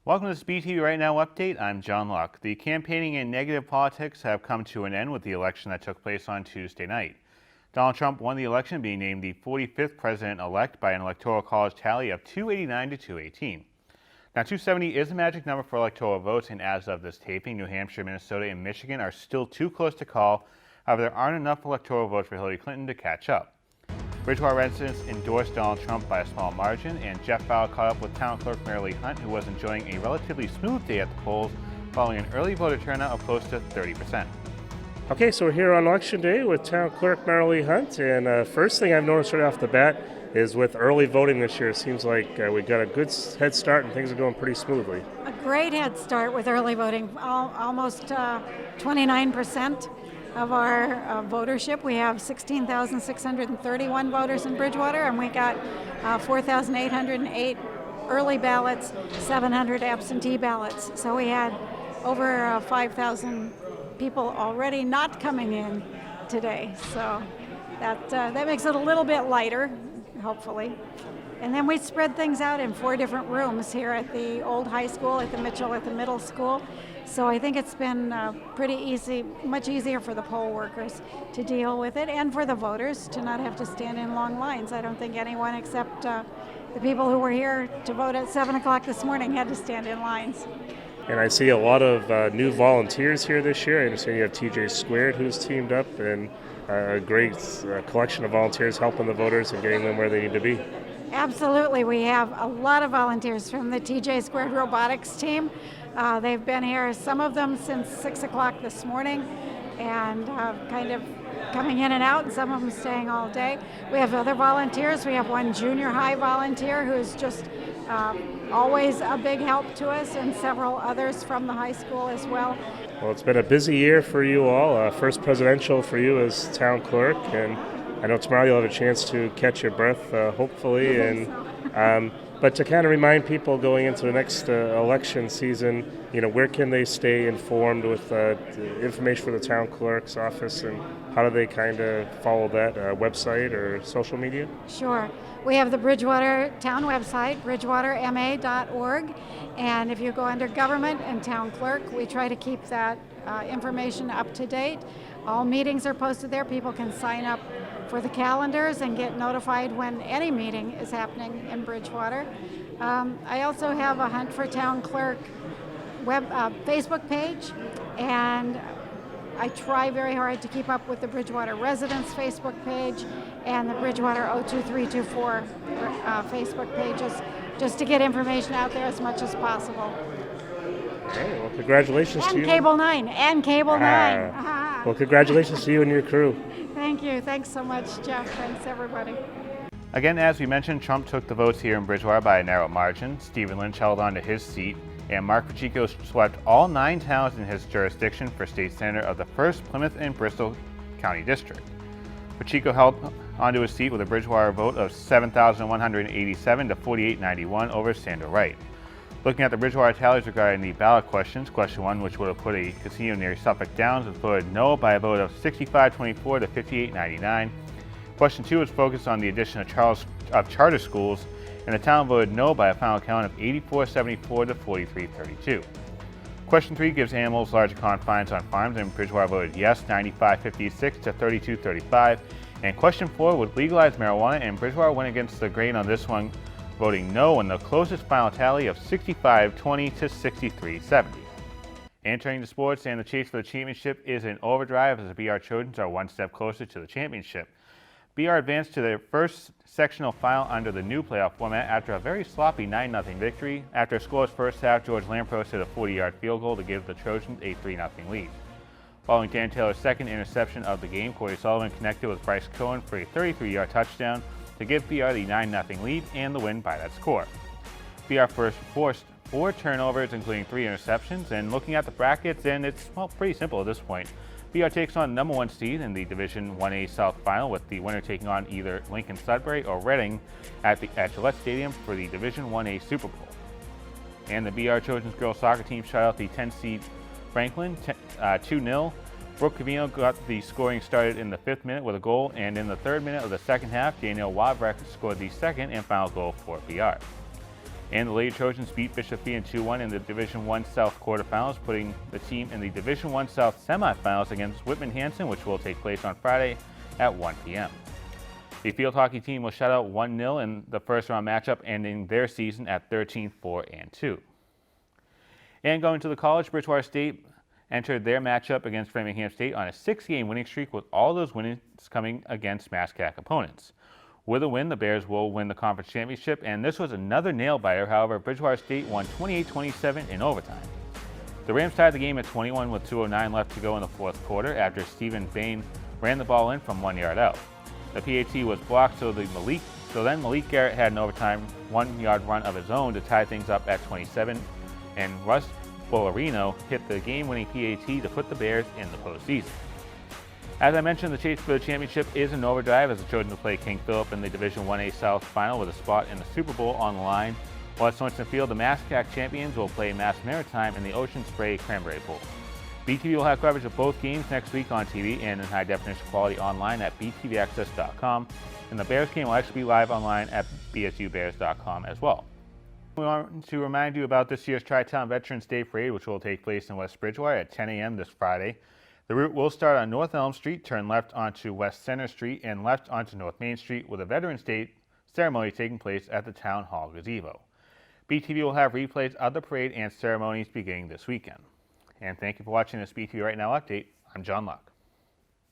Welcome to Speed TV Right Now update. I'm John Luck. The campaigning and negative politics have come to an end with the election that took place on Tuesday night. Donald Trump won the election, being named the 45th president-elect by an electoral college tally of 289 to 218. Now, 270 is the magic number for electoral votes, and as of this taping, New Hampshire, Minnesota, and Michigan are still too close to call. However, there aren't enough electoral votes for Hillary Clinton to catch up. Bridgewater residents endorsed Donald Trump by a small margin, and Jeff Fowler caught up with town clerk Marilee Hunt, who was enjoying a relatively smooth day at the polls following an early voter turnout of close to 30%. Okay, so we're here on election day with town clerk Marilee Hunt, and first thing I've noticed right off the bat is with early voting this year, it seems like we got a good head start and things are going pretty smoothly. A great head start with early voting, almost 29% of our votership. We have 16,631 voters in Bridgewater, and we got 4,808 early ballots, 700 absentee ballots. So we had over 5,000 people already not coming in today. So that makes it a little bit lighter, hopefully. And then we spread things out in 4 different rooms here at the old high school, at the Mitchell, at the middle school. So I think it's been pretty easy, much easier for the poll workers to deal with it, and for the voters to not have to stand in long lines. I don't think anyone except the people who were here to vote at 7 o'clock this morning had to stand in lines. And I see a lot of new volunteers here this year. I understand you have TJ Squared who's teamed up, and a great collection of volunteers helping the voters and getting them where they need to be. Absolutely. We have a lot of volunteers from the TJ Squared Robotics team. They've been here, some of them since 6 o'clock this morning, and kind of coming in and out, and some of them staying all day. We have other volunteers. We have one junior high volunteer who's just always a big help to us, and several others from the high school as well. Well, it's been a busy year for you all. First presidential for you as town clerk, and I know tomorrow you'll have a chance to catch your breath, hopefully. And but to kind of remind people going into the next election season, where can they stay informed with information for the town clerk's office, and how do they kind of follow that website or social media? Sure. We have the Bridgewater town website, bridgewaterma.org, and if you go under government and town clerk, we try to keep that information up to date. All meetings are posted there. People can sign up for the calendars and get notified when any meeting is happening in Bridgewater. I also have a Hunt for Town Clerk Facebook page, and I try very hard to keep up with the Bridgewater Residents Facebook page and the Bridgewater 02324 Facebook pages, just to get information out there as much as possible. Okay, well, congratulations to you. Cable 9, and Cable 9. Well, congratulations to you and your crew. Thank you. Thanks so much, Jeff. Thanks, everybody. Again, as we mentioned, Trump took the votes here in Bridgewater by a narrow margin. Stephen Lynch held on to his seat, and Mark Pacheco swept all 9 towns in his jurisdiction for state senator of the 1st Plymouth and Bristol County District. Pacheco held onto his seat with a Bridgewater vote of 7,187 to 4,891 over Sandra Wright. Looking at the Bridgewater tallies regarding the ballot questions, question 1, which would have put a casino near Suffolk Downs, was voted no by a vote of 65-24 to 58-99. Question 2 was focused on the addition of charter schools, and the town voted no by a final count of 84-74 to 43-32. Question 3 gives animals larger confines on farms, and Bridgewater voted yes 95-56 to 32-35. And question 4 would legalize marijuana, and Bridgewater went against the grain on this one, voting no in the closest final tally of 65-20 to 63-70. Entering the sports, and the chase for the championship is in overdrive as the BR Trojans are one step closer to the championship. BR advanced to their first sectional final under the new playoff format after a very sloppy 9-0 victory. After a scoreless first half, George Lampros hit a 40-yard field goal to give the Trojans a 3-0 lead. Following Dan Taylor's second interception of the game, Corey Sullivan connected with Bryce Cohen for a 33-yard touchdown to give BR the 9-0 lead and the win by that score. BR first forced 4 turnovers, including 3 interceptions, and looking at the brackets, and it's, pretty simple at this point. BR takes on number 1 seed in the Division 1A South Final, with the winner taking on either Lincoln Sudbury or Reading at Gillette Stadium for the Division 1A Super Bowl. And the BR Trojans girls soccer team shut out the 10 seed Franklin 2-0. Brooke Cavino got the scoring started in the 5th minute with a goal, and in the 3rd minute of the second half, Danielle Wabrek scored the second and final goal for BR. And the Lady Trojans beat Bishop Fee 2-1 in the Division I South quarterfinals, putting the team in the Division I South semifinals against Whitman-Hanson, which will take place on Friday at 1 p.m. The field hockey team was shut out 1-0 in the first round matchup, ending their season at 13-4-2. And going to the college, Bridgewater State entered their matchup against Framingham State on a 6-game winning streak, with all those winnings coming against MassCAC opponents. With a win, the Bears will win the conference championship, and this was another nail-biter. However, Bridgewater State won 28-27 in overtime. The Rams tied the game at 21 with 2:09 left to go in the fourth quarter after Stephen Bain ran the ball in from 1 yard out. The PAT was blocked, so then Malik Garrett had an overtime 1-yard run of his own to tie things up at 27, and Russ Bolorino hit the game-winning PAT to put the Bears in the postseason. As I mentioned, the chase for the championship is in overdrive as the Trojans will play King Philip in the Division 1A South Final with a spot in the Super Bowl on the line, while at Sorensen Field, the MassCAC champions will play Mass Maritime in the Ocean Spray Cranberry Bowl. BTV will have coverage of both games next week on TV and in high-definition quality online at btvaccess.com, and the Bears game will actually be live online at bsubears.com as well. We want to remind you about this year's Tri-Town Veterans Day Parade, which will take place in West Bridgewater at 10 a.m. this Friday. The route will start on North Elm Street, turn left onto West Center Street, and left onto North Main Street, with a Veterans Day ceremony taking place at the Town Hall gazebo. BTV will have replays of the parade and ceremonies beginning this weekend. And thank you for watching this BTV Right Now update. I'm John Luck.